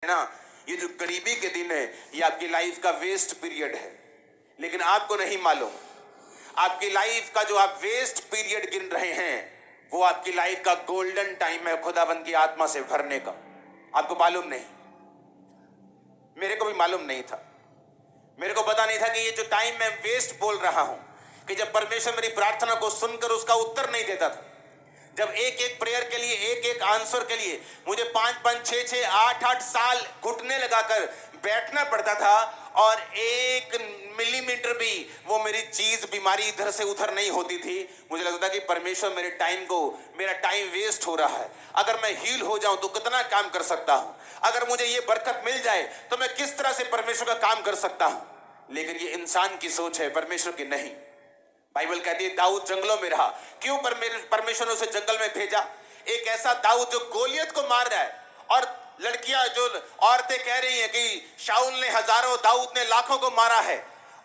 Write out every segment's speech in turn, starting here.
ना, ये जो गरीबी के दिन है ये आपकी लाइफ का वेस्ट पीरियड है, लेकिन आपको नहीं मालूम आपकी लाइफ का जो आप वेस्ट पीरियड गिन रहे हैं वो आपकी लाइफ का गोल्डन टाइम है खुदाबंद की आत्मा से भरने का। आपको मालूम नहीं, मेरे को भी मालूम नहीं था। मेरे को पता नहीं था कि ये जो टाइम मैं वेस्ट बोल रहा हूं, कि जब परमेश्वर मेरी प्रार्थना को सुनकर उसका उत्तर नहीं देता था, जब एक एक प्रेयर के लिए, एक एक आंसर के लिए मुझे 5-5, 6-6, 8-8 साल घुटने लगाकर बैठना पड़ता था और 1 मिलीमीटर भी वो मेरी चीज, बीमारी इधर से उधर नहीं होती थी, मुझे लगता था कि परमेश्वर मेरे टाइम को, मेरा टाइम वेस्ट हो रहा है। अगर मैं हील हो जाऊं तो कितना काम कर सकता हूं, अगर मुझे ये बरकत मिल जाए तो मैं किस तरह से परमेश्वर का काम कर सकता हूं। लेकिन ये इंसान की सोच है, परमेश्वर की नहीं। बाइबल कहती है दाऊद जंगलों में रहा। क्यों परमेश्वर ने उसे जंगल में भेजा? एक ऐसा दाऊद जो गोलियत को मार रहा है, और लड़कियां, जो औरतें कह रही हैं कि शाऊल ने हजारों, दाऊद ने लाखों को मारा है,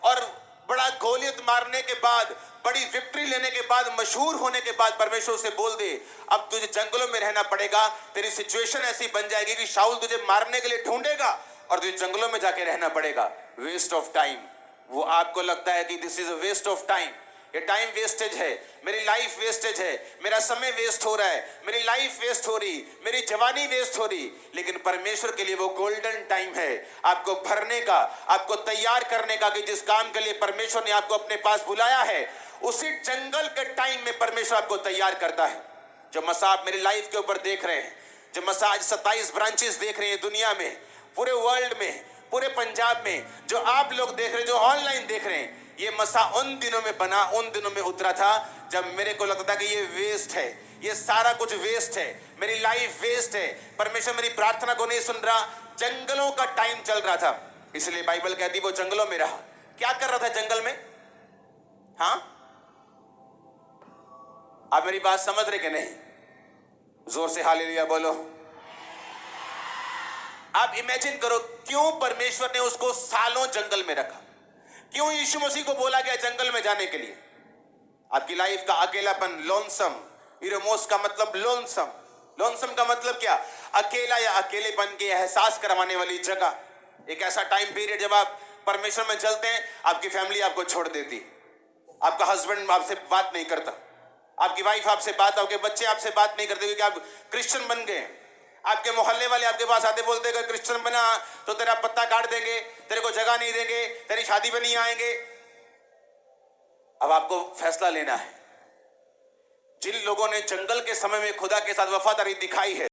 और बड़ा गोलियत मारने के बाद, बड़ी विक्ट्री लेने के बाद, मशहूर होने के बाद परमेश्वर से बोल दे अब तुझे जंगलों में रहना पड़ेगा, तेरी सिचुएशन ऐसी बन जाएगी कि शाऊल तुझे मारने के लिए ढूंढेगा और तुझे जंगलों में जाके रहना पड़ेगा। Waste of time. वो आपको लगता है कि this is a waste of time, ये टाइम वेस्टेज है, मेरी लाइफ वेस्टेज है, मेरा समय वेस्ट हो रहा है, मेरी लाइफ वेस्ट हो रही, मेरी जवानी वेस्ट हो रही। लेकिन परमेश्वर के लिए वो गोल्डन टाइम है आपको भरने का, आपको तैयार करने का, कि जिस काम के लिए परमेश्वर ने आपको अपने पास बुलाया है उसी जंगल के टाइम में परमेश्वर आपको तैयार करता है। जो मसा आप मेरी लाइफ के ऊपर देख रहे हैं, जो मसा आज 27 ब्रांचेस देख रहे हैं दुनिया में, पूरे वर्ल्ड में, पूरे पंजाब में, जो आप लोग देख रहे हैं, जो ऑनलाइन देख रहे हैं, ये मसा उन दिनों में बना, उन दिनों में उतरा था जब मेरे को लगता था कि ये वेस्ट है, ये सारा कुछ वेस्ट है, मेरी लाइफ वेस्ट है, परमेश्वर मेरी प्रार्थना को नहीं सुन रहा। जंगलों का टाइम चल रहा था, इसलिए बाइबल कहती वो जंगलों में रहा। क्या कर रहा था जंगल में? हाँ, आप मेरी बात समझ रहे कि नहीं? जोर से हालेलुया बोलो। आप इमेजिन करो क्यों परमेश्वर ने उसको सालों जंगल में रखा, क्यों यीशु मसीह को बोला गया जंगल में जाने के लिए। आपकी लाइफ का अकेलापन, लोनसम, इरोमोस का मतलब लोनसम, लोनसम का मतलब क्या? अकेला या अकेलेपन के एहसास करवाने वाली जगह। एक ऐसा टाइम पीरियड जब आप परमेश्वर में चलते हैं, आपकी फैमिली आपको छोड़ देती, आपका हस्बैंड आपसे बात नहीं करता, आपकी वाइफ आपसे बात, आपके बच्चे आपसे बात नहीं करते क्योंकि आप क्रिश्चियन बन गए। आपके मोहल्ले वाले आपके पास आते, बोलते अगर क्रिश्चियन बना तो तेरा पत्ता काट देंगे, तेरे को जगह नहीं देंगे, तेरी शादी में नहीं आएंगे। अब आपको फैसला लेना है। जिन लोगों ने जंगल के समय में खुदा के साथ वफादारी दिखाई है,